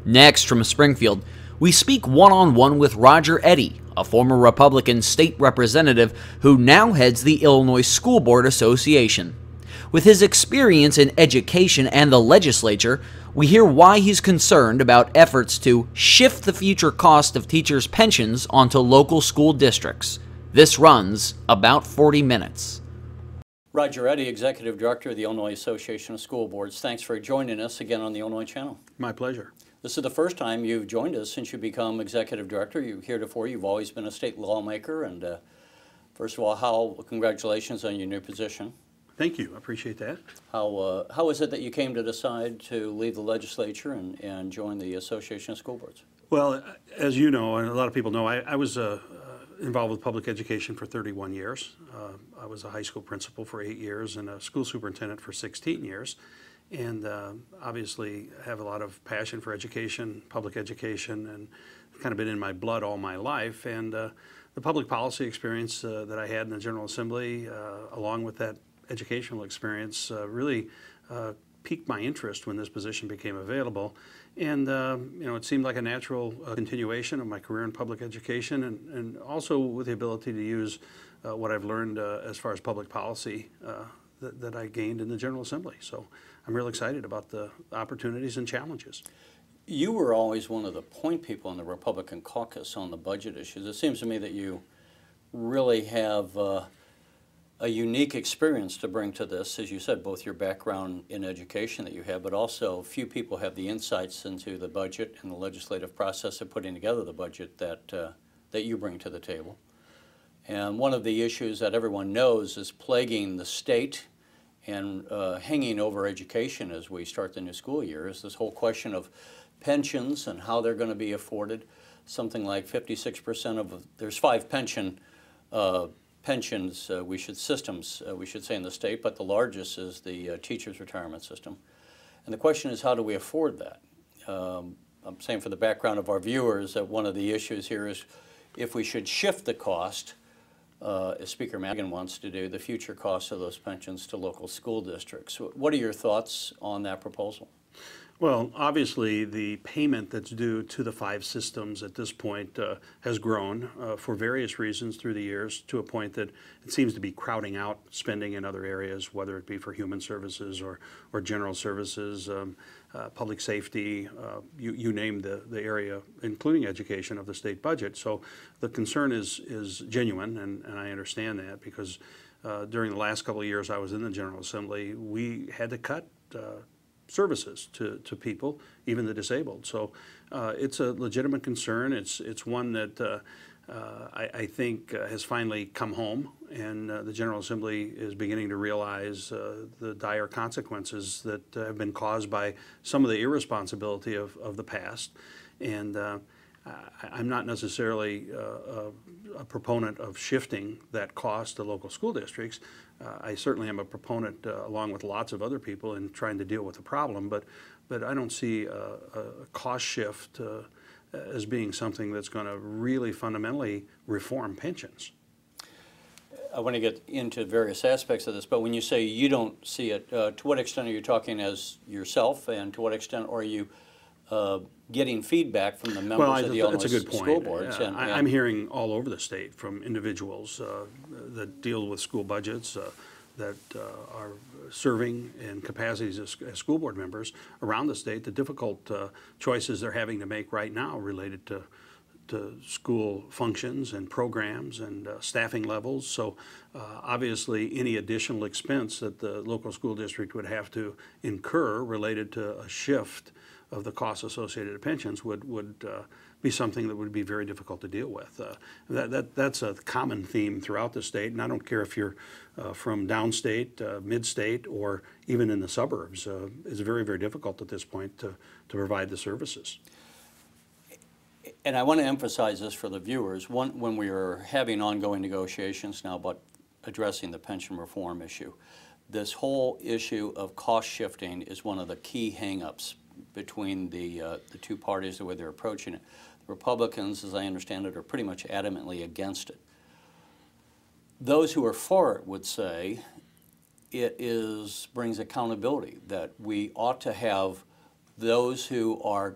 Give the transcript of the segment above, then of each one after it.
Next, from Springfield, we speak one-on-one with Roger Eddy, a former Republican state representative who now heads the Illinois School Board Association. With his experience in education and the legislature, we hear why he's concerned about efforts to shift the future cost of teachers' pensions onto local school districts. This runs about 40 minutes. Roger Eddy, Executive Director of the Illinois Association of School Boards. Thanks for joining us again on the Illinois Channel. My pleasure. This is the first time you've joined us since you become Executive Director. You've always been a state lawmaker. And first of all, congratulations on your new position. Thank you. I appreciate that. How is it that you came to decide to leave the legislature and join the Association of School Boards? Well, as you know, and a lot of people know, I was involved with public education for 31 years. I was a high school principal for 8 years and a school superintendent for 16 years. And obviously have a lot of passion for education, public education, and kind of been in my blood all my life. And the public policy experience that I had in the General Assembly, along with that educational experience, really piqued my interest when this position became available. And it seemed like a natural continuation of my career in public education, and also with the ability to use what I've learned as far as public policy that I gained in the General Assembly. So I'm real excited about the opportunities and challenges. You were always one of the point people in the Republican caucus on the budget issues. It seems to me that you really have a unique experience to bring to this, as you said, both your background in education that you have, but also few people have the insights into the budget and the legislative process of putting together the budget that you bring to the table. And one of the issues that everyone knows is plaguing the state and hanging over education as we start the new school year is this whole question of pensions and how they're going to be afforded. Something like 56% of, there's 5 pensions, we should say, in the state, but the largest is the teachers' retirement system. And the question is, how do we afford that? I'm saying for the background of our viewers that one of the issues here is if we should shift the cost, as Speaker Madigan wants to do, the future costs of those pensions to local school districts. What are your thoughts on that proposal? Well, obviously the payment that's due to the 5 systems at this point has grown for various reasons through the years to a point that it seems to be crowding out spending in other areas, whether it be for human services or general services, public safety, you name the area, including education, of the state budget. So the concern is genuine, and I understand that because during the last couple of years I was in the General Assembly, we had to cut services to people, even the disabled. So it's a legitimate concern. It's one that I think has finally come home, and the General Assembly is beginning to realize the dire consequences that have been caused by some of the irresponsibility of the past. And I'm not necessarily a proponent of shifting that cost to local school districts. I certainly am a proponent, along with lots of other people, in trying to deal with the problem, but I don't see a cost shift as being something that's going to really fundamentally reform pensions. I want to get into various aspects of this, but when you say you don't see it, to what extent are you talking as yourself, and to what extent are you getting feedback from the members of the Illinois school boards? I'm hearing all over the state from individuals that deal with school budgets, that are serving in capacities as school board members around the state, the difficult choices they're having to make right now related to school functions and programs and staffing levels. So obviously any additional expense that the local school district would have to incur related to a shift of the costs associated with pensions would be something that would be very difficult to deal with. That's a common theme throughout the state, and I don't care if you're from downstate, mid-state, or even in the suburbs. It's very, very difficult at this point to provide the services. And I want to emphasize this for the viewers. When we are having ongoing negotiations now about addressing the pension reform issue, this whole issue of cost shifting is one of the key hang-ups between the two parties, the way they're approaching it. The Republicans, as I understand it, are pretty much adamantly against it. Those who are for it would say it brings accountability, that we ought to have those who are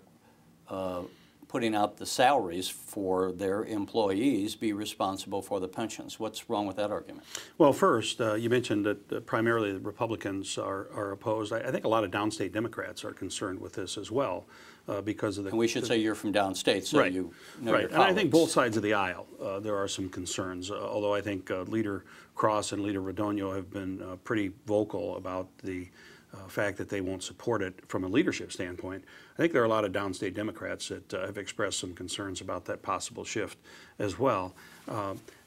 putting out the salaries for their employees be responsible for the pensions. What's wrong with that argument? Well, first, you mentioned that primarily the Republicans are opposed. I think a lot of downstate Democrats are concerned with this as well because of the... And we should say you're from downstate, so right, you know right. your And I think colleagues. both sides of the aisle, there are some concerns, although I think Leader Cross and Leader Radonio have been pretty vocal about the fact that they won't support it from a leadership standpoint. I think there are a lot of downstate Democrats that have expressed some concerns about that possible shift as well.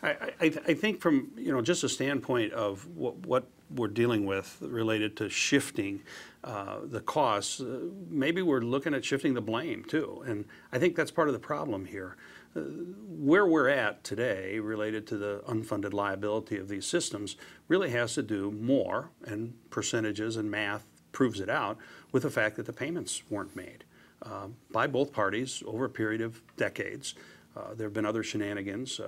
I think from just a standpoint of what we're dealing with related to shifting the costs, maybe we're looking at shifting the blame too. And I think that's part of the problem here. Where we're at today related to the unfunded liability of these systems really has to do more, and percentages and math proves it out, with the fact that the payments weren't made by both parties over a period of decades. There have been other shenanigans,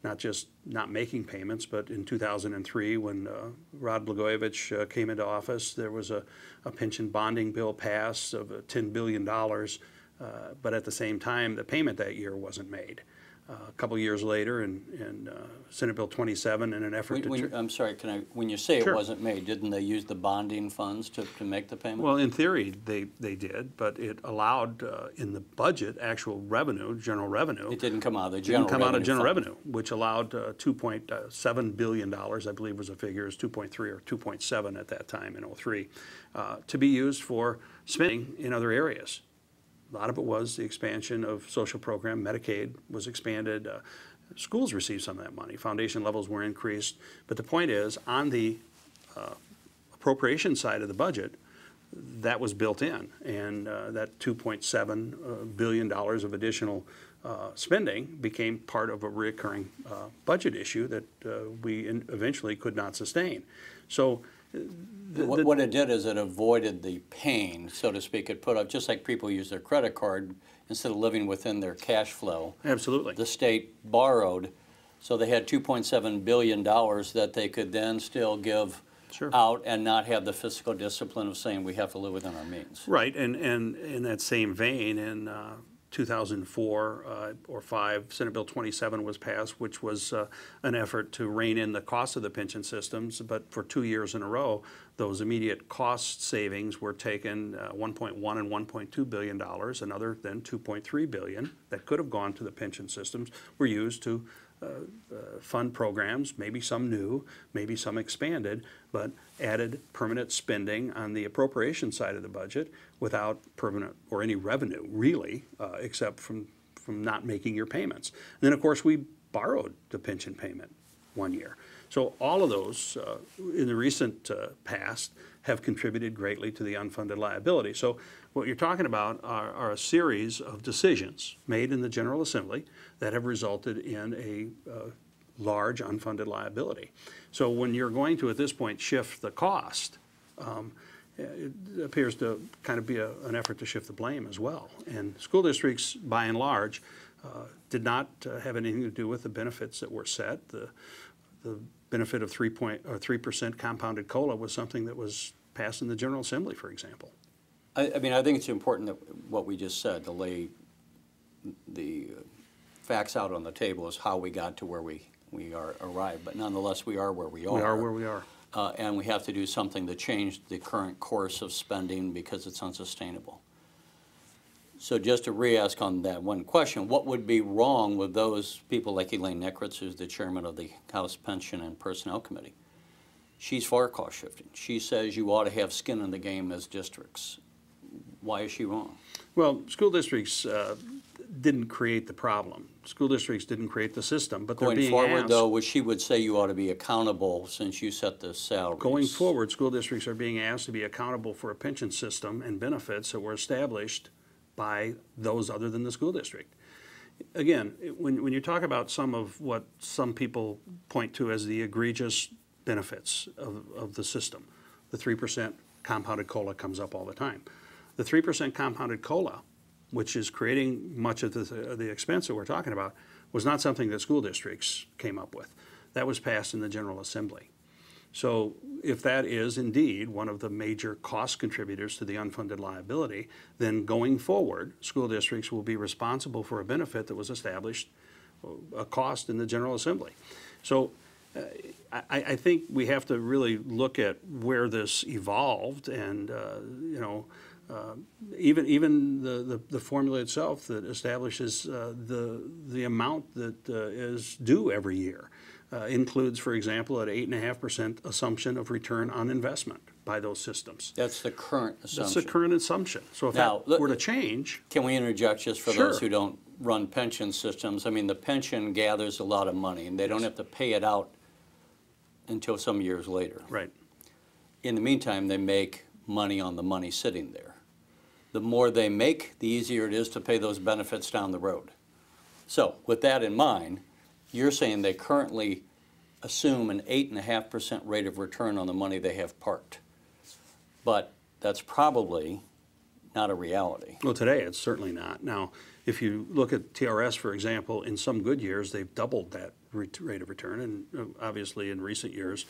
not just not making payments, but in 2003 when Rod Blagojevich came into office, there was a pension bonding bill passed of $10 billion. But at the same time, the payment that year wasn't made. A couple years later, in Senate Bill 27, in an effort to... I'm sorry, when you say Sure. it wasn't made, didn't they use the bonding funds to make the payment? Well, in theory, they did, but it allowed in the budget actual revenue, general revenue. It didn't come out of the It general didn't come out of general fund. revenue, which allowed $2.7 billion, I believe was the figure, is 2.3 or 2.7 at that time in '03, to be used for spending in other areas. A lot of it was the expansion of social program. Medicaid was expanded. Schools received some of that money. Foundation levels were increased. But the point is, on the appropriation side of the budget, that was built in. And that $2.7 billion of additional spending became part of a recurring budget issue that we eventually could not sustain. So What it did is it avoided the pain, so to speak. It put up, just like people use their credit card, instead of living within their cash flow. Absolutely. The state borrowed, so they had $2.7 billion that they could then still give Sure. out and not have the fiscal discipline of saying we have to live within our means. Right, and in that same vein, in 2004 or 5, Senate Bill 27 was passed, which was an effort to rein in the cost of the pension systems. But for 2 years in a row, those immediate cost savings were taken, 1.1 and 1.2 billion dollars, another then 2.3 billion that could have gone to the pension systems, were used to fund programs, maybe some new, maybe some expanded, but added permanent spending on the appropriation side of the budget without permanent or any revenue, really, except from not making your payments. And then, of course, we borrowed the pension payment 1 year. So all of those in the recent past have contributed greatly to the unfunded liability. So what you're talking about are a series of decisions made in the General Assembly that have resulted in a large unfunded liability. So when you're going to, at this point, shift the cost, it appears to kind of be an effort to shift the blame as well. And school districts, by and large, did not have anything to do with the benefits that were set. The benefit of 3% compounded COLA was something that was passed in the General Assembly, for example. I mean, I think it's important that what we just said, to lay the facts out on the table is how we got to where we are arrived. But nonetheless, we are where we are. We are where we are. And we have to do something to change the current course of spending because it's unsustainable. So just to re-ask on that one question, what would be wrong with those people like Elaine Necritz, who's the chairman of the House Pension and Personnel Committee? She's for cost shifting. She says you ought to have skin in the game as districts. Why is she wrong? Well, school districts didn't create the problem. School districts didn't create the system, but they're being Going forward, asked. though, she would say you ought to be accountable since you set the salaries. Going forward, school districts are being asked to be accountable for a pension system and benefits that were established by those other than the school district. Again, when you talk about some of what some people point to as the egregious benefits of the system, the 3% compounded COLA comes up all the time. The 3% compounded COLA, which is creating much of the expense that we're talking about, was not something that school districts came up with. That was passed in the General Assembly. So if that is indeed one of the major cost contributors to the unfunded liability, then going forward, school districts will be responsible for a benefit that was established, a cost in the General Assembly. So I think we have to really look at where this evolved, and even the formula itself that establishes the amount that is due every year includes, for example, an 8.5% assumption of return on investment by those systems. That's the current assumption. That's the current assumption. So if Now, that were to change, can we interject just for Sure. those who don't run pension systems? I mean, the pension gathers a lot of money, and they don't have to pay it out until some years later. right? In the meantime, they make money on the money sitting there. The more they make, the easier it is to pay those benefits down the road. So with that in mind, you're saying they currently assume an 8.5% rate of return on the money they have parked. But that's probably not a reality. Well, today it's certainly not. Now, if you look at TRS, for example, in some good years, they've doubled that rate of return, and obviously in recent years,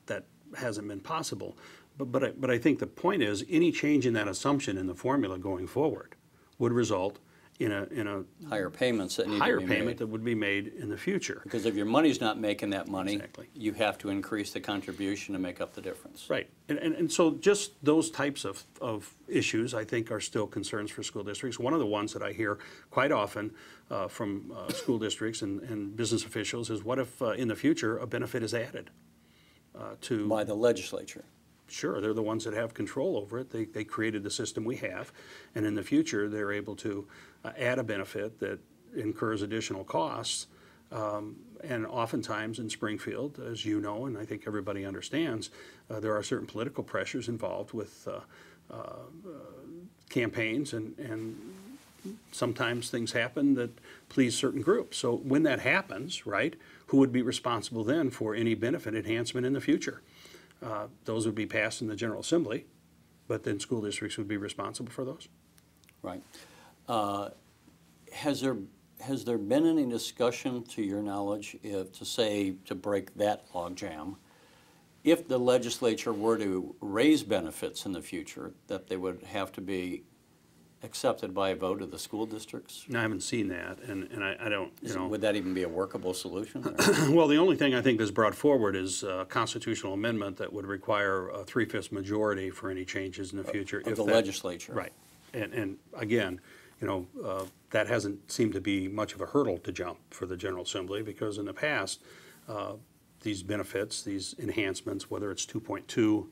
that hasn't been possible. But I think the point is, any change in that assumption in the formula going forward would result in a Higher payments that need to higher be payment made. that would be made in the future. Because if your money's not making that money, Exactly. you have to increase the contribution to make up the difference. Right, and so just those types of issues, I think, are still concerns for school districts. One of the ones that I hear quite often from school districts and business officials is, what if in the future a benefit is added to... By the legislature. Sure, they're the ones that have control over it. They created the system we have, and in the future they're able to add a benefit that incurs additional costs. And oftentimes in Springfield, as you know, and I think everybody understands, there are certain political pressures involved with campaigns, and sometimes things happen that please certain groups. So when that happens, right, who would be responsible then for any benefit enhancement in the future? Those would be passed in the General Assembly, but then school districts would be responsible for those. Right. Has there been any discussion, to your knowledge, to break that logjam, if the legislature were to raise benefits in the future, that they would have to be accepted by a vote of the school districts? I haven't seen that, and I don't, Would that even be a workable solution? Well, the only thing I think that's brought forward is a constitutional amendment that would require a 3/5 majority for any changes in the future. Of the legislature? Right. And again, that hasn't seemed to be much of a hurdle to jump for the General Assembly, because in the past, these benefits, these enhancements, whether it's 2.2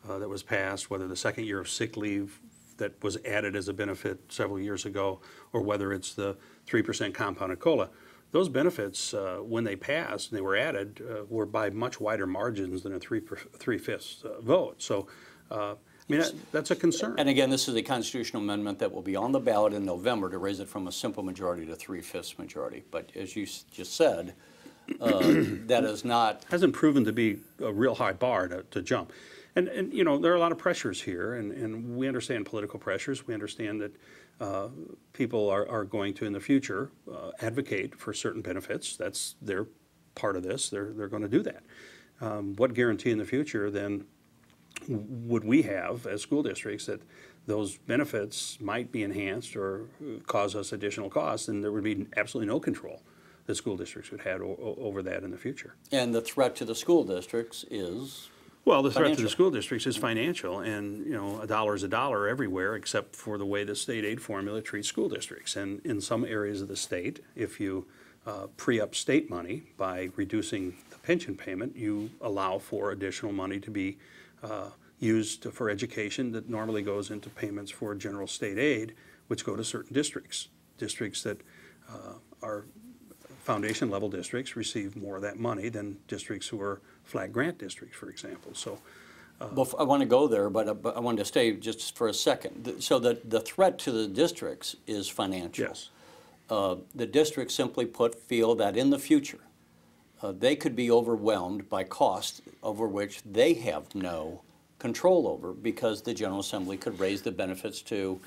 that was passed, whether the second year of sick leave that was added as a benefit several years ago, or whether it's the 3% compounded COLA, those benefits, when they passed and they were added, were by much wider margins than a 3/5 vote. So, I mean, that's a concern. And again, this is a constitutional amendment that will be on the ballot in November to raise it from a simple majority to 3/5 majority. But as you just said, that is not... Hasn't proven to be a real high bar to jump. And there are a lot of pressures here, and we understand political pressures. We understand that people are going to, in the future, advocate for certain benefits. That's their part of this. They're going to do that. What guarantee in the future, then, would we have as school districts that those benefits might be enhanced or cause us additional costs, and there would be absolutely no control that school districts would have over that in the future? And the threat to the school districts is... Well, the threat to financial. the school districts is financial, and a dollar is a dollar everywhere except for the way the state aid formula treats school districts. And in some areas of the state, if you pre-up state money by reducing the pension payment, you allow for additional money to be used for education that normally goes into payments for general state aid, which go to certain districts. Districts that are foundation level districts receive more of that money than districts who are flat grant districts, for example. So, I want to go there, but I wanted to stay just for a second. So the threat to the districts is financial. yes. The districts, simply put, feel that in the future they could be overwhelmed by costs over which they have no control over, because the General Assembly could raise the benefits to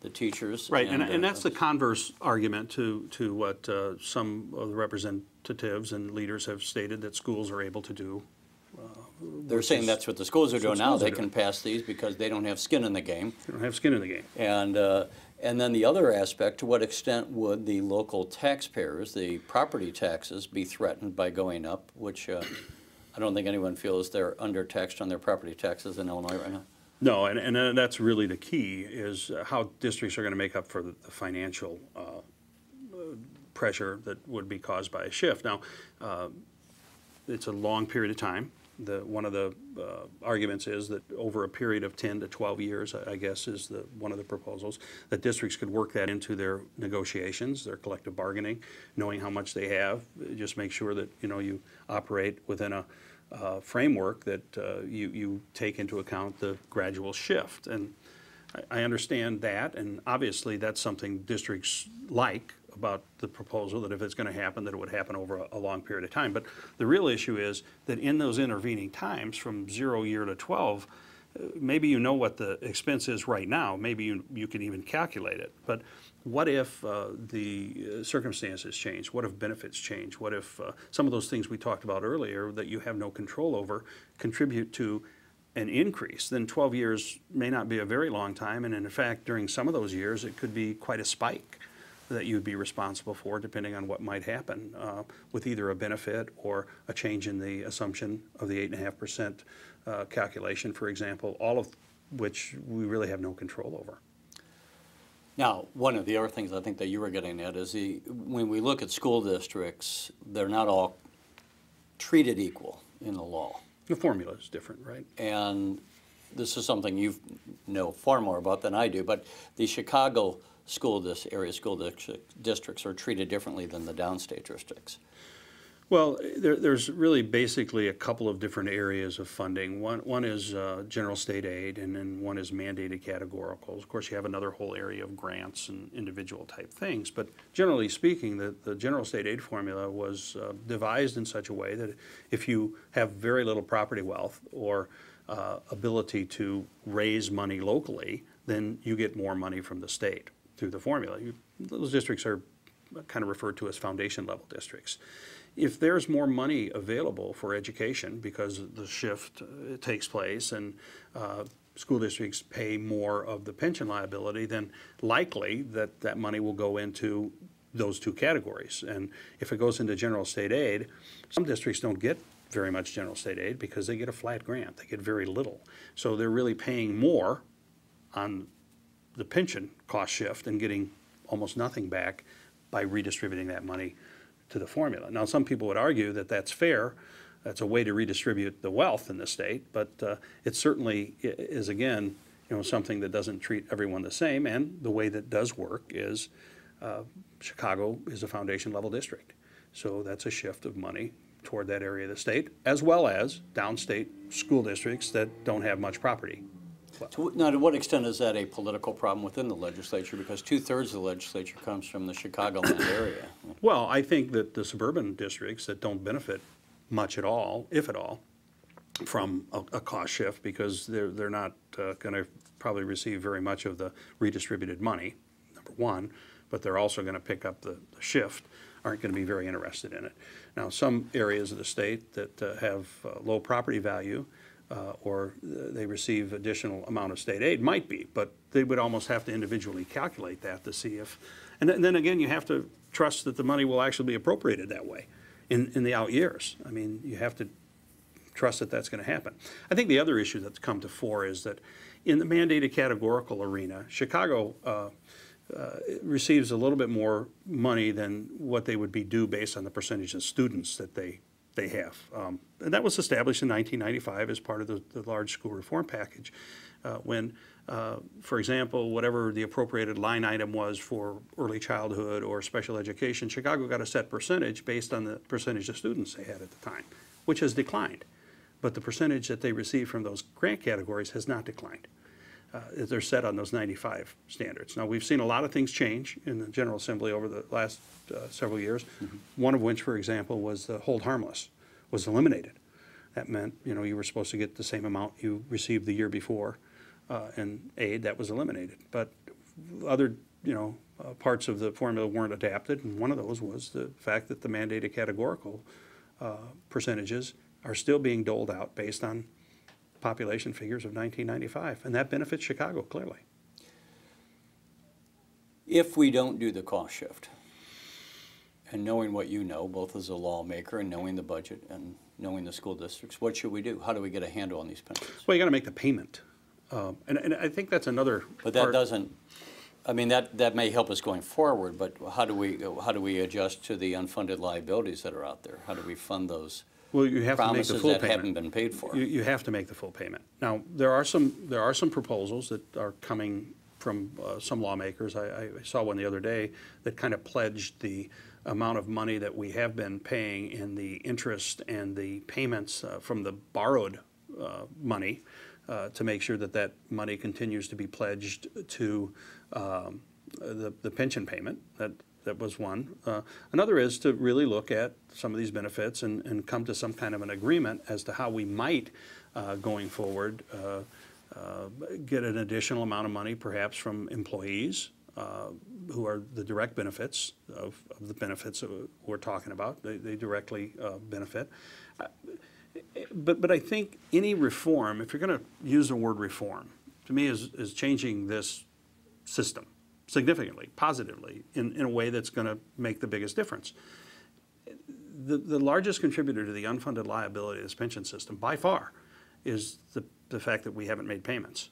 the teachers. Right, and that's the converse argument to what some of the representatives and leaders have stated that schools are able to do They're saying that's what the schools are doing now. schools are They doing. can pass these because they don't have skin in the game. They don't have skin in the game. And then the other aspect, to what extent would the local taxpayers, the property taxes, be threatened by going up, which I don't think anyone feels they're undertaxed on their property taxes in Illinois right now. No, and that's really the key, is how districts are going to make up for the financial pressure that would be caused by a shift. Now, it's a long period of time. One of the arguments is that over a period of 10 to 12 years, I guess, is one of the proposals, that districts could work that into their negotiations, their collective bargaining, knowing how much they have. Just make sure that, you operate within a framework that you take into account the gradual shift. And I understand that, and obviously that's something districts like about the proposal, that if it's going to happen, that it would happen over a long period of time. But the real issue is that in those intervening times, from 0 year to 12, maybe you know what the expense is right now. Maybe you can even calculate it. But what if the circumstances change? What if benefits change? What if some of those things we talked about earlier that you have no control over contribute to an increase? Then 12 years may not be a very long time, and in fact, during some of those years, it could be quite a spike that you'd be responsible for, depending on what might happen with either a benefit or a change in the assumption of the 8.5% calculation, for example, all of which we really have no control over. Now, one of the other things I think that you were getting at is when we look at school districts, they're not all treated equal in the law. The formula is different, right? And this is something you know far more about than I do, but the Chicago area school districts are treated differently than the downstate districts. Well, there's really basically a couple of different areas of funding. One is general state aid, and then one is mandated categoricals. Of course, you have another whole area of grants and individual type things. But generally speaking, the general state aid formula was devised in such a way that if you have very little property wealth or ability to raise money locally, then you get more money from the state through the formula. Those districts are kind of referred to as foundation level districts. If there's more money available for education because the shift takes place and school districts pay more of the pension liability, then likely that money will go into those two categories. And if it goes into general state aid, some districts don't get very much general state aid because they get a flat grant. They get very little. So they're really paying more on the pension cost shift and getting almost nothing back by redistributing that money to the formula. Now, some people would argue that that's fair. That's a way to redistribute the wealth in the state, but it certainly is, again, something that doesn't treat everyone the same. And the way that does work is Chicago is a foundation level district. So that's a shift of money toward that area of the state, as well as downstate school districts that don't have much property. Now, to what extent is that a political problem within the legislature? Because 2/3 of the legislature comes from the Chicagoland area. Well, I think that the suburban districts that don't benefit much at all, if at all, from a cost shift, because they're not going to probably receive very much of the redistributed money, number one, but they're also going to pick up the shift, aren't going to be very interested in it. Now, some areas of the state that have low property value or they receive additional amount of state aid might be, but they would almost have to individually calculate that to see if, and then again, you have to trust that the money will actually be appropriated that way in the out years. I mean, you have to trust that that's going to happen. I think the other issue that's come to fore is that in the mandated categorical arena, Chicago receives a little bit more money than what they would be due based on the percentage of students that they have. And that was established in 1995 as part of the large school reform package when, for example, whatever the appropriated line item was for early childhood or special education, Chicago got a set percentage based on the percentage of students they had at the time, which has declined. But the percentage that they receive from those grant categories has not declined. They're set on those 95 standards. Now, we've seen a lot of things change in the General Assembly over the last several years, one of which, for example, was the hold harmless was eliminated. That meant, you were supposed to get the same amount you received the year before in aid. That was eliminated. But other, parts of the formula weren't adapted, and one of those was the fact that the mandated categorical percentages are still being doled out based on population figures of 1995, and that benefits Chicago clearly. If we don't do the cost shift, and knowing what you know, both as a lawmaker and knowing the budget and knowing the school districts, what should we do? How do we get a handle on these pensions? Well, you got to make the payment, and I think that's another. But that doesn't. I mean, that may help us going forward. But how do we adjust to the unfunded liabilities that are out there? How do we fund those? Well, you have to make the full that payment. Haven't been paid for. You have to make the full payment. Now, there are some proposals that are coming from some lawmakers. I saw one the other day that kind of pledged the amount of money that we have been paying in the interest and the payments from the borrowed money to make sure that that money continues to be pledged to the pension payment. That was one. Another is to really look at some of these benefits and come to some kind of an agreement as to how we might, going forward, get an additional amount of money perhaps from employees who are the direct benefits of the benefits that we're talking about. They directly benefit. But I think any reform, if you're going to use the word reform, to me is changing this system significantly, positively, in a way that's going to make the biggest difference. The largest contributor to the unfunded liability of this pension system, by far, is the fact that we haven't made payments.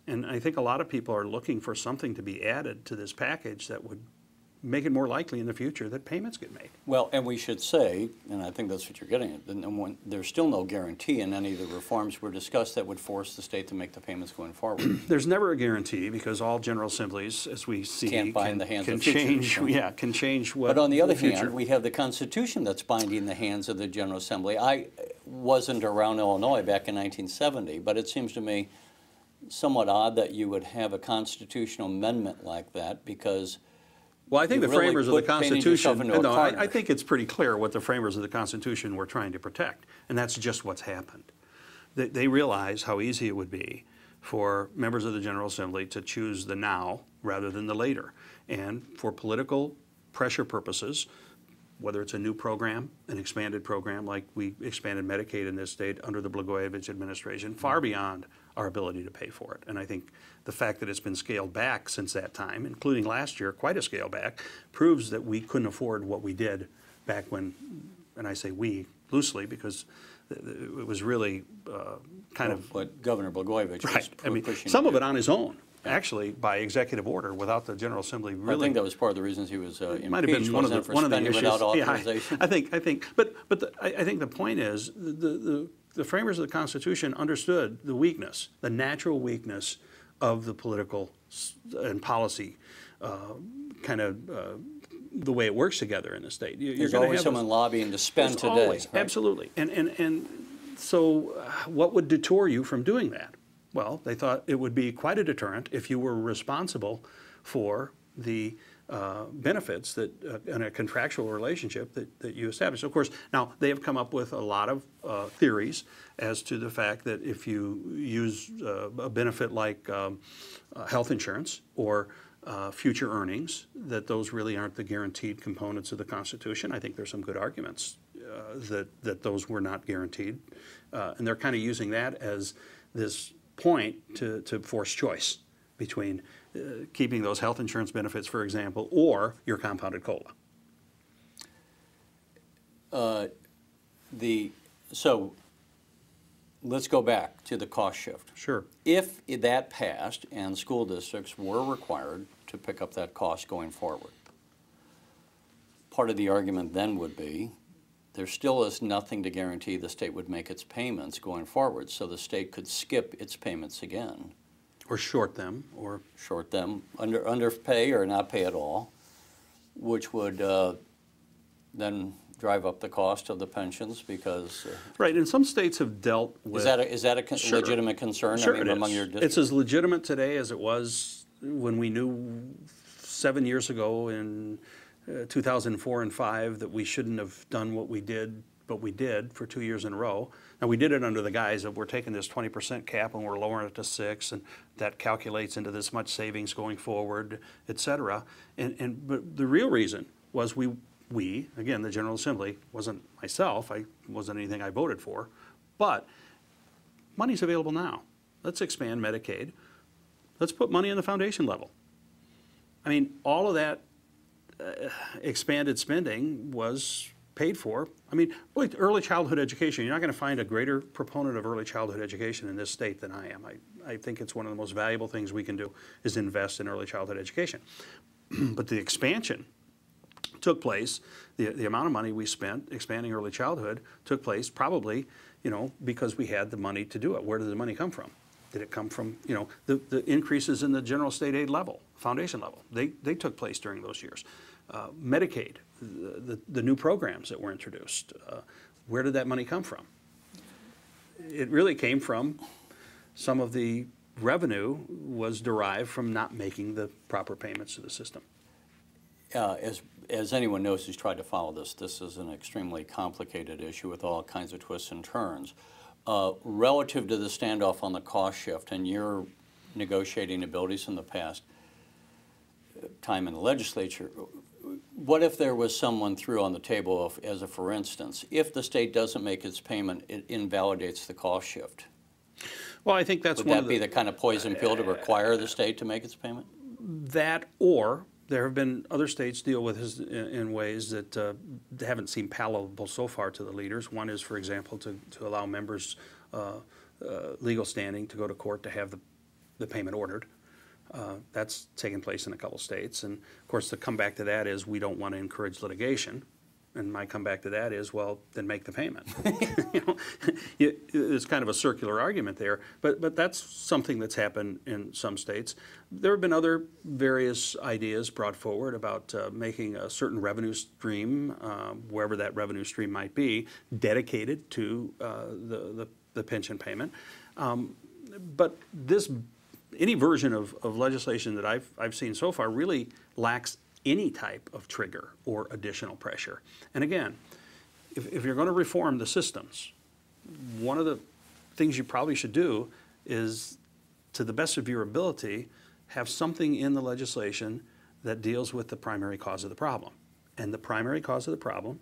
And I think a lot of people are looking for something to be added to this package that would make it more likely in the future that payments get made. Well, and we should say, and I think that's what you're getting at, that there's still no guarantee in any of the reforms were discussed that would force the state to make the payments going forward. There's never a guarantee because all general assemblies, as we see, Can't bind the hands can of future change. reform. Yeah, can change what. But on the other future. hand, we have the Constitution that's binding the hands of the General Assembly. I wasn't around Illinois back in 1970, but it seems to me somewhat odd that you would have a constitutional amendment like that because well, I think the really framers of the Constitution, I think think it's pretty clear what the framers of the Constitution were trying to protect, and that's just what's happened. They realized how easy it would be for members of the General Assembly to choose the now rather than the later. And for political pressure purposes, whether it's a new program, an expanded program like we expanded Medicaid in this state under the Blagojevich administration, far beyond our ability to pay for it. And I think the fact that it's been scaled back since that time, including last year, quite a scale back, proves that we couldn't afford what we did back when, and I say we loosely because it was really kind of what Governor Blagojevich right. was I mean, pushing. Some of it on his own, actually, by executive order, without the General Assembly really. I think that was part of the reasons he was might have been one of the issues. Without authorization. Yeah, I think, but I think the point is the framers of the Constitution understood the weakness, the natural weakness of the political and policy kind of the way it works together in the state. There's always someone lobbying to spend today. Always, right? Absolutely. And so what would deter you from doing that? Well, they thought it would be quite a deterrent if you were responsible for the benefits that in a contractual relationship that you establish. Of course, now they have come up with a lot of theories as to the fact that if you use a benefit like health insurance or future earnings, that those really aren't the guaranteed components of the Constitution. I think there's some good arguments that those were not guaranteed. And they're kind of using that as this point to force choice between keeping those health insurance benefits, for example, or your compounded COLA. So let's go back to the cost shift. Sure. If that passed and school districts were required to pick up that cost going forward, part of the argument then would be there still is nothing to guarantee the state would make its payments going forward, so the state could skip its payments again. Or short them, or short them, underpay or not pay at all, which would then drive up the cost of the pensions because. Right, and some states have dealt with. Is that a Sure. legitimate concern? Sure, I mean, it among is. your districts? It's as legitimate today as it was when we knew 7 years ago in 2004 and 5 that we shouldn't have done what we did, but we did for 2 years in a row. Now, we did it under the guise of we're taking this 20% cap and we're lowering it to 6%, and that calculates into this much savings going forward, et cetera. But the real reason was we we, again, the General Assembly, wasn't myself, I wasn't anything I voted for, but money's available now. Let's expand Medicaid. Let's put money in the foundation level. I mean, all of that expanded spending was paid for. I mean, look, early childhood education, you're not going to find a greater proponent of early childhood education in this state than I am. I think it's one of the most valuable things we can do is invest in early childhood education. But the expansion took place, the amount of money we spent expanding early childhood took place probably, you know, because we had the money to do it. Where did the money come from? Did it come from, you know, the increases in the general state aid level, foundation level? They took place during those years. Medicaid, the new programs that were introduced, where did that money come from? It really came from some of the revenue was derived from not making the proper payments to the system. As anyone knows who's tried to follow this, this is an extremely complicated issue with all kinds of twists and turns. Relative to the standoff on the cost shift and your negotiating abilities in the past time in the legislature, what if there was someone threw on the table as a for instance, if the state doesn't make its payment, it invalidates the cost shift? Well, I think that's Would that be the kind of poison pill to require the state to make its payment? That, or there have been other states deal with this in ways that haven't seemed palatable so far to the leaders. One is, for example, to allow members legal standing to go to court to have the payment ordered. That's taken place in a couple states. And of course, the comeback to that is we don't want to encourage litigation. And my comeback to that is, well, then make the payment. You know, it's kind of a circular argument there, but that's something that's happened in some states. There have been other various ideas brought forward about making a certain revenue stream, wherever that revenue stream might be, dedicated to the pension payment. But any version of legislation that I've seen so far really lacks any type of trigger or additional pressure. And again, if you're going to reform the systems, one of the things you probably should do is, to the best of your ability, have something in the legislation that deals with the primary cause of the problem. And the primary cause of the problem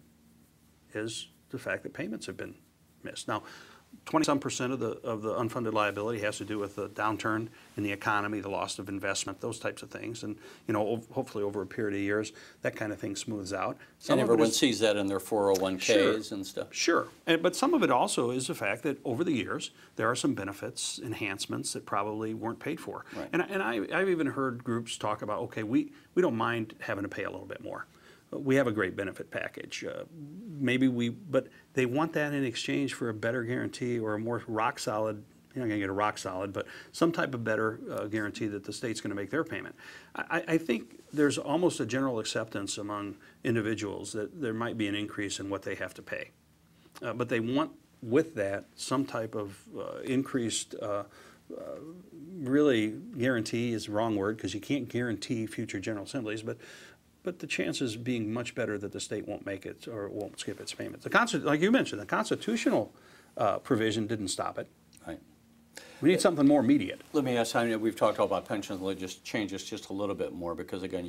is the fact that payments have been missed. Now, 20-some% of the unfunded liability has to do with the downturn in the economy, the loss of investment, those types of things. And, you know, hopefully over a period of years, that kind of thing smooths out. And everyone sees that in their 401ks and stuff. Sure. But some of it also is the fact that over the years, there are some benefits, enhancements that probably weren't paid for. Right. And I've even heard groups talk about, okay, we don't mind having to pay a little bit more. We have a great benefit package. But they want that in exchange for a better guarantee or a more rock solid, you're not going to get a rock solid, but some type of better guarantee that the state's going to make their payment. I think there's almost a general acceptance among individuals that there might be an increase in what they have to pay. But they want, with that, some type of increased, really guarantee is the wrong word because you can't guarantee future General Assemblies, but the chances being much better that the state won't make it or won't skip its payments. Like you mentioned, the constitutional provision didn't stop it. Right. We need something more immediate. Let me ask, I mean, we've talked about pensions, let just change this just a little bit more because, again,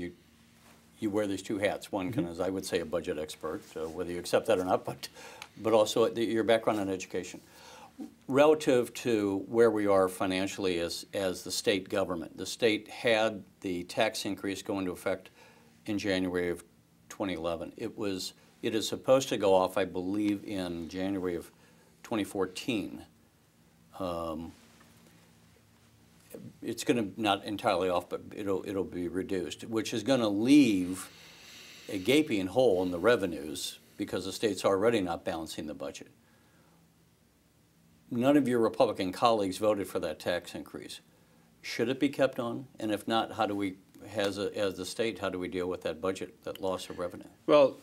you wear these two hats. One can, as I would say, a budget expert, whether you accept that or not, but also your background in education. Relative to where we are financially as the state government, the state had the tax increase go into effect in January of 2011. It is supposed to go off, I believe, in January of 2014. It's going to not entirely off, but it'll be reduced, which is going to leave a gaping hole in the revenues because the state's already not balancing the budget. None of your Republican colleagues voted for that tax increase. Should it be kept on? And if not, how do we, as the state, how do we deal with that budget, that loss of revenue? Well,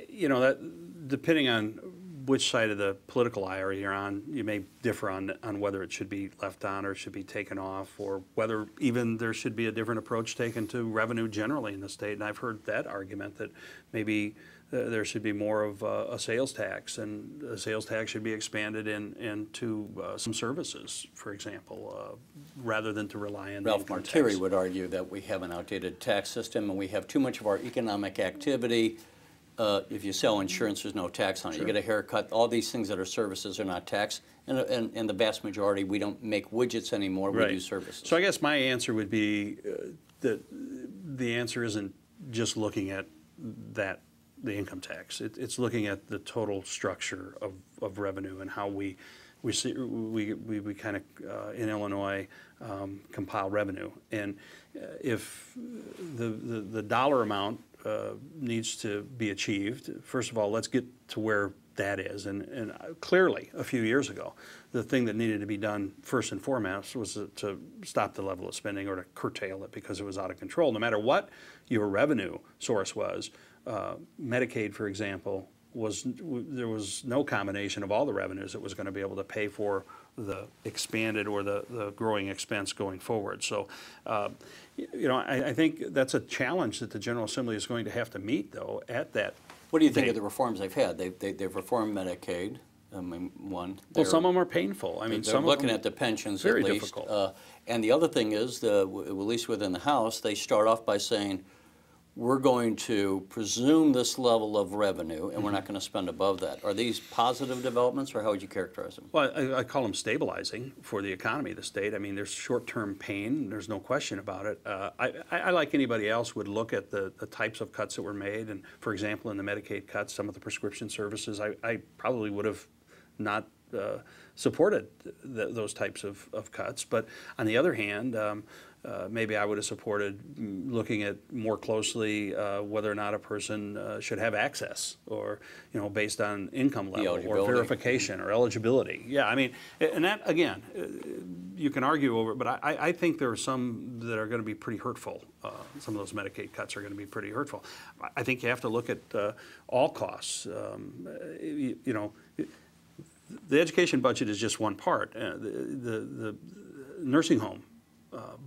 you know, that depending on which side of the political aisle you're on, you may differ on whether it should be left on or should be taken off, or whether even there should be a different approach taken to revenue generally in the state. And I've heard that argument that maybe there should be more of a sales tax, and the sales tax should be expanded into some services, for example, rather than to rely on Ralph Martiri would argue that we have an outdated tax system and we have too much of our economic activity if you sell insurance, there's no tax on it. You get a haircut, all these things that are services are not taxed. And the vast majority, we don't make widgets anymore, we do services. So I guess my answer would be that the answer isn't just looking at the income tax. It's looking at the total structure of revenue and how we kind of in Illinois compile revenue. And if the dollar amount needs to be achieved, first of all, let's get to where that is. And clearly, a few years ago, the thing that needed to be done first and foremost was to stop the level of spending or to curtail it because it was out of control. No matter what your revenue source was, Medicaid, for example, there was no combination of all the revenues that was going to be able to pay for the expanded or the growing expense going forward. So, I think that's a challenge that the General Assembly is going to have to meet, though, at that. What do you think of the reforms they've had? They've reformed Medicaid. I mean, one. Well, some of them are painful. I mean, they're some looking of them at the pensions very at least. difficult. And the other thing is, at least within the House, they start off by saying, we're going to presume this level of revenue, and we're not going to spend above that. Are these positive developments, or how would you characterize them? Well, I call them stabilizing for the economy of the state. I mean, there's short-term pain. There's no question about it. I like anybody else, would look at the types of cuts that were made. And, for example, in the Medicaid cuts, some of the prescription services, I probably would have not supported those types of cuts. But on the other hand, maybe I would have supported looking at more closely whether or not a person should have access, or based on income level or verification or eligibility. Yeah, I mean, and that again, you can argue over it, but I think there are some that are going to be pretty hurtful. Some of those Medicaid cuts are going to be pretty hurtful. I think you have to look at all costs. The education budget is just one part. The nursing home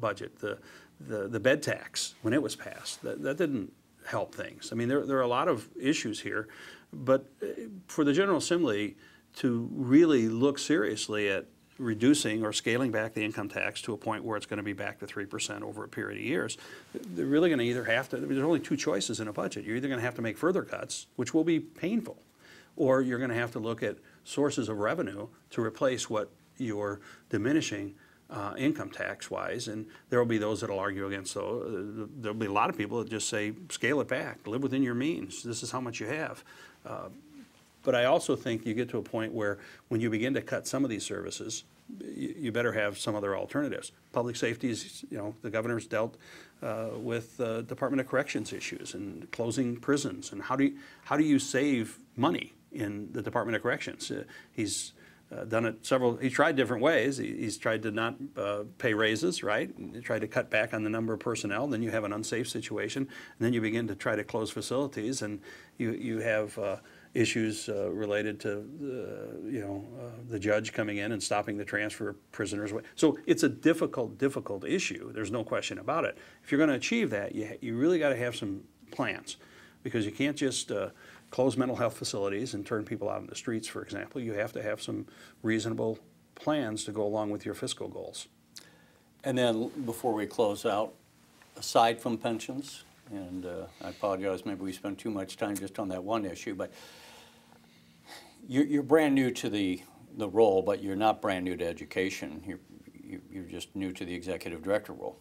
budget, the bed tax, when it was passed, that didn't help things. I mean, there are a lot of issues here, but for the General Assembly to really look seriously at reducing or scaling back the income tax to a point where it's going to be back to 3% over a period of years, they're really going to either have to, there's only two choices in a budget. You're either going to have to make further cuts, which will be painful, or you're going to have to look at sources of revenue to replace what you're diminishing income tax-wise, and there will be those that will argue against those. There'll be a lot of people that just say, scale it back, live within your means, this is how much you have. But I also think you get to a point where when you begin to cut some of these services, you better have some other alternatives. Public safety is, the governor's dealt with Department of Corrections issues and closing prisons, and how do you save money in the Department of Corrections? He's done it he's tried different ways. He's tried to not pay raises, right? He tried to cut back on the number of personnel, then you have an unsafe situation, and then you begin to try to close facilities, and you have issues related to the judge coming in and stopping the transfer of prisoners. So it's a difficult issue. There's no question about it. If you're going to achieve that, you really got to have some plans, because you can't just close mental health facilities and turn people out in the streets, for example. You have to have some reasonable plans to go along with your fiscal goals. And then before we close out, aside from pensions, and I apologize, maybe we spent too much time just on that one issue, but you're brand new to the role, but you're not brand new to education. You're just new to the executive director role.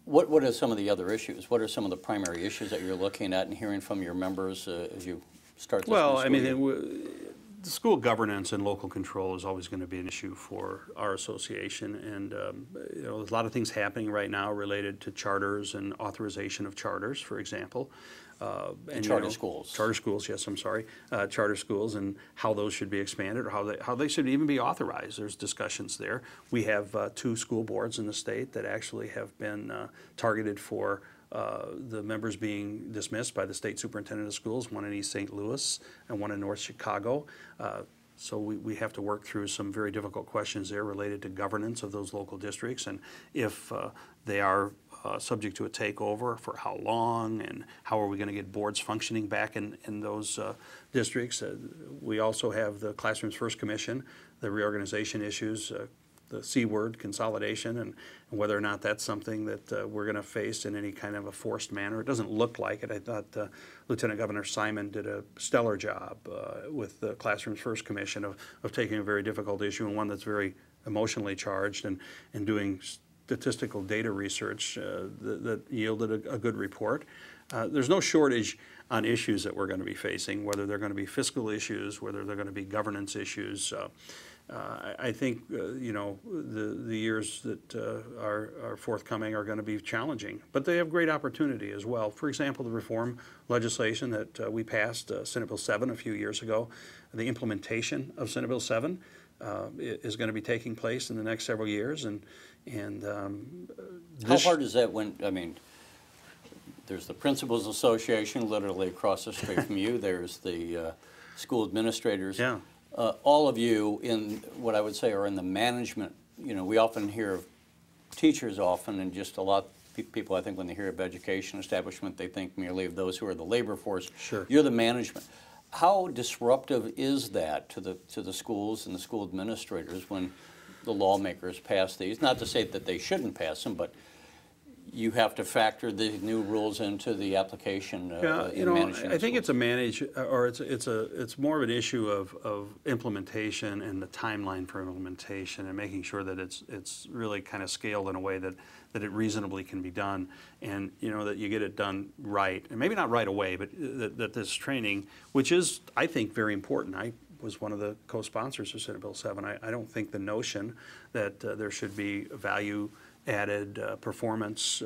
What are some of the other issues? What are some of the primary issues that you're looking at and hearing from your members as you start this new school year? The school governance and local control is always going to be an issue for our association, and there's a lot of things happening right now related to charters and authorization of charters, for example. And charter schools. Charter schools, yes, I'm sorry. Charter schools, and how those should be expanded, or how they should even be authorized. There's discussions there. We have 2 school boards in the state that actually have been targeted for the members being dismissed by the state superintendent of schools, one in East St. Louis and one in North Chicago. So we have to work through some very difficult questions there related to governance of those local districts, and if they are subject to a takeover, for how long, and how are we going to get boards functioning back in those districts. We also have the Classrooms First Commission, the reorganization issues. the C word, consolidation, and whether or not that's something that we're going to face in any kind of a forced manner. It doesn't look like it. I thought Lieutenant Governor Simon did a stellar job with the Classrooms First Commission of taking a very difficult issue and one that's very emotionally charged and doing statistical data research that yielded a good report. There's no shortage on issues that we're going to be facing, whether they're going to be fiscal issues, whether they're going to be governance issues. I think you know, the years that are forthcoming are going to be challenging, but they have great opportunity as well. For example, the reform legislation that we passed, Senate Bill 7 a few years ago, the implementation of Senate Bill 7 is going to be taking place in the next several years, and how hard is that when, I mean, there's the Principals Association literally across the street from you. There's the school administrators. Yeah. All of you in what I would say are in the management. You know, we often hear of teachers often, and just a lot of people, I think, when they hear of education establishment, they think merely of those who are the labor force. Sure. You're the management. How disruptive is that to the schools and the school administrators when the lawmakers pass these? Not to say that they shouldn't pass them, but you have to factor the new rules into the application. Yeah, you know, I think it's it's more of an issue of implementation and the timeline for implementation and making sure that it's really kind of scaled in a way that it reasonably can be done, and you know, that you get it done right, and maybe not right away, but that this training, which is, I think, very important. I was one of the co-sponsors of Senate Bill 7. I don't think the notion that there should be value added performance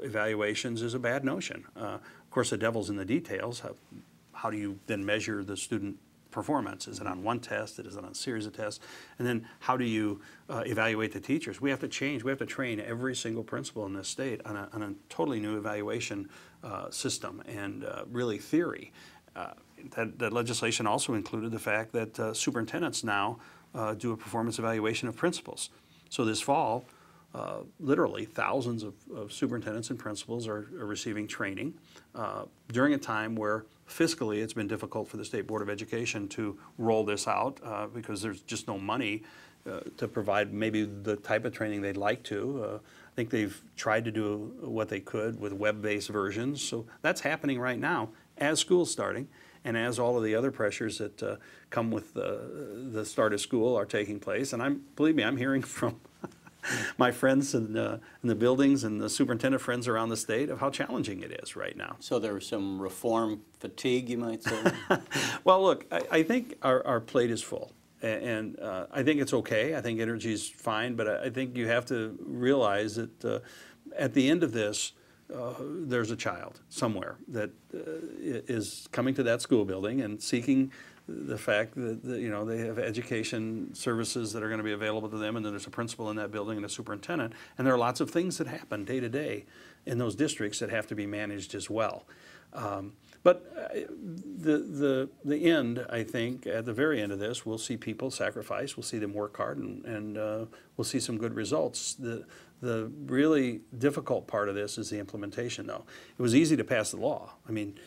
evaluations is a bad notion. Of course, the devil's in the details. How do you then measure the student performance? Is it on one test? Is it on a series of tests? And then how do you evaluate the teachers? We have to change. We have to train every single principal in this state on a totally new evaluation system and really theory. That legislation also included the fact that superintendents now do a performance evaluation of principals. So this fall, literally thousands of superintendents and principals are receiving training during a time where fiscally it's been difficult for the State Board of Education to roll this out because there's just no money to provide maybe the type of training they'd like to. I think they've tried to do what they could with web-based versions, so that's happening right now as school's starting and as all of the other pressures that come with the start of school are taking place. And believe me, I'm hearing from my friends in the buildings and the superintendent friends around the state of how challenging it is right now. So there's some reform fatigue, you might say? Well, look, I think our plate is full, and I think it's okay. I think energy's fine, but I think you have to realize that at the end of this, there's a child somewhere that is coming to that school building and seeking the fact that you know, they have education services that are going to be available to them, and then there's a principal in that building and a superintendent, and there are lots of things that happen day to day in those districts that have to be managed as well. But the end, I think, at the very end of this, we'll see people sacrifice, we'll see them work hard, and we'll see some good results. The really difficult part of this is the implementation, though. It was easy to pass the law. I mean,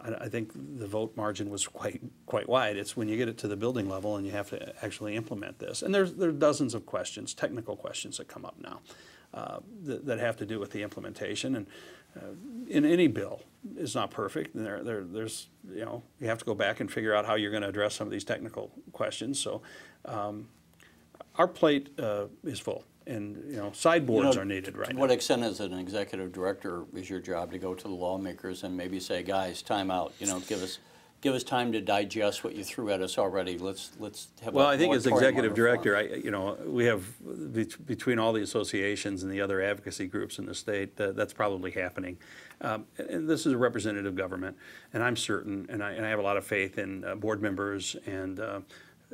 I think the vote margin was quite wide. It's when you get it to the building level and you have to actually implement this. And there are dozens of questions, technical questions that come up now that have to do with the implementation. And in any bill, it's not perfect. And there's, you know, you have to go back and figure out how you're going to address some of these technical questions. So our plate is full. And you know, sideboards are needed right now. To what extent, as an executive director, is your job to go to the lawmakers and maybe say, "Guys, time out. You know, give us time to digest what you threw at us already. Let's have." Well, I think as executive director, you know, we have between all the associations and the other advocacy groups in the state, that's probably happening. And this is a representative government, and I'm certain, and I have a lot of faith in board members and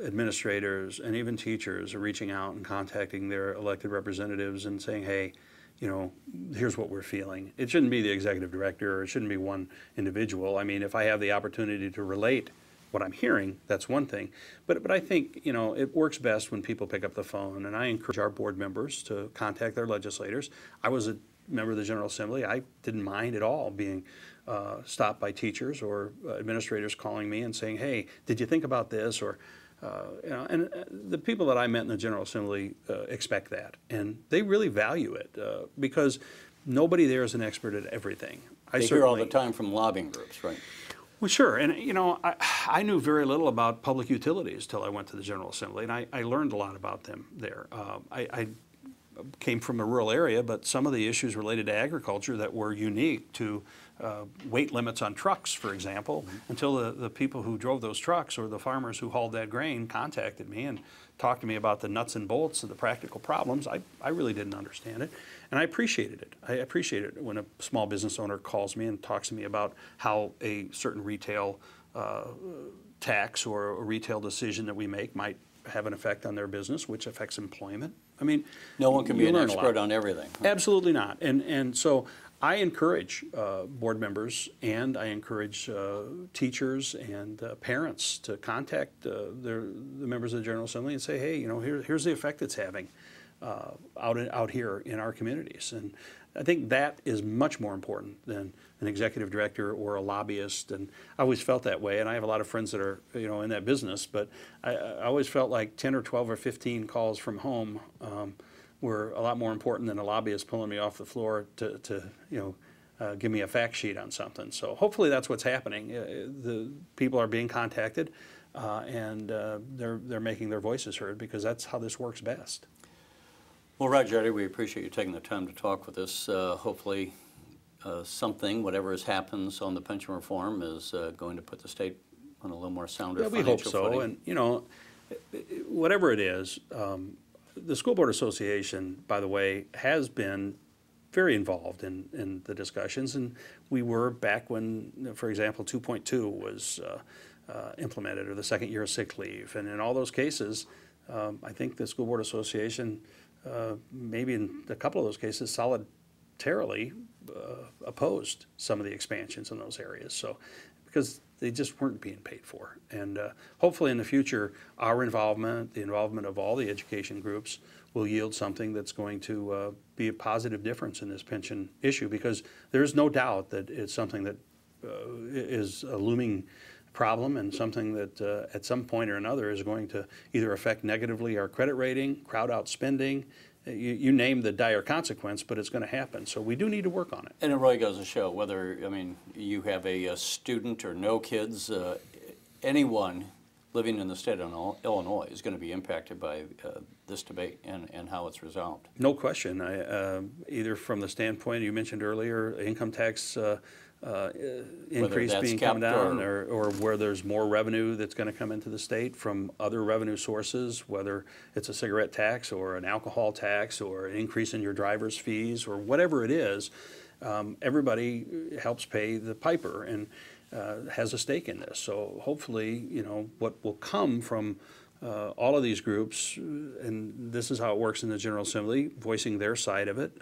administrators and even teachers are reaching out and contacting their elected representatives and saying, hey, you know, here's what we're feeling. It shouldn't be the executive director, or it shouldn't be one individual. I mean, if I have the opportunity to relate what I'm hearing, that's one thing. But I think, you know, it works best when people pick up the phone, and I encourage our board members to contact their legislators. I was a member of the General Assembly. I didn't mind at all being stopped by teachers or administrators calling me and saying, hey, did you think about this? Or And the people that I met in the General Assembly expect that, and they really value it because nobody there is an expert at everything. They hear all the time from lobbying groups, right? Well, sure, and I knew very little about public utilities till I went to the General Assembly, and I learned a lot about them there. I came from a rural area, but some of the issues related to agriculture that were unique to weight limits on trucks, for example, until the people who drove those trucks or the farmers who hauled that grain contacted me and talked to me about the nuts and bolts of the practical problems. I really didn't understand it, and I appreciated it. I appreciate it when a small business owner calls me and talks to me about how a certain retail tax or a retail decision that we make might have an effect on their business, which affects employment. I mean, no one can be an expert on everything. Absolutely not. And so I encourage board members, and I encourage teachers and parents to contact the members of the General Assembly and say, hey, here's the effect it's having out here in our communities. And I think that is much more important than an executive director or a lobbyist. And I always felt that way. And I have a lot of friends that are in that business. But I always felt like 10 or 12 or 15 calls from home were a lot more important than a lobbyist pulling me off the floor to give me a fact sheet on something. So hopefully that's what's happening. The people are being contacted, and they're making their voices heard, because that's how this works best. Well, Roger Eddy, we appreciate you taking the time to talk with us. Hopefully something, whatever happens on the pension reform, is going to put the state on a little more sounder financial footing. We hope so. And, whatever it is, the School Board Association, by the way, has been very involved in the discussions. And we were back when, for example, 2.2 was implemented, or the second year of sick leave. And in all those cases, I think the School Board Association, maybe in a couple of those cases, solidarily opposed some of the expansions in those areas. So, because they just weren't being paid for. And hopefully in the future, our involvement, the involvement of all the education groups, will yield something that's going to be a positive difference in this pension issue, because there's no doubt that it's something that is a looming problem, and something that at some point or another is going to either affect negatively our credit rating, crowd out spending. You name the dire consequence, but it's going to happen. So we do need to work on it. And it really goes to show whether, you have a student or no kids, anyone living in the state of Illinois is going to be impacted by this debate and how it's resolved. No question. Either from the standpoint you mentioned earlier, income tax increase being come down, or where there's more revenue that's going to come into the state from other revenue sources, whether it's a cigarette tax or an alcohol tax or an increase in your driver's fees or whatever it is. Everybody helps pay the piper and has a stake in this. So hopefully, what will come from all of these groups, and this is how it works in the General Assembly, voicing their side of it,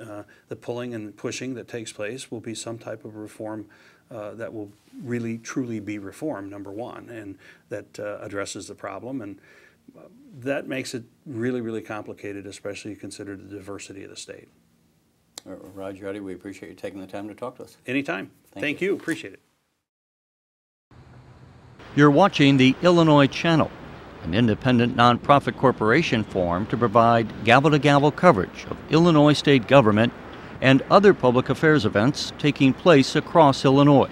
the pulling and pushing that takes place will be some type of reform that will really, truly be reform, number one, and that addresses the problem. And that makes it really, really complicated, especially considered the diversity of the state. Roger Eddy, we appreciate you taking the time to talk to us. Anytime. Thank you. Appreciate it. You're watching the Illinois Channel, an independent nonprofit corporation formed to provide gavel-to-gavel coverage of Illinois state government and other public affairs events taking place across Illinois.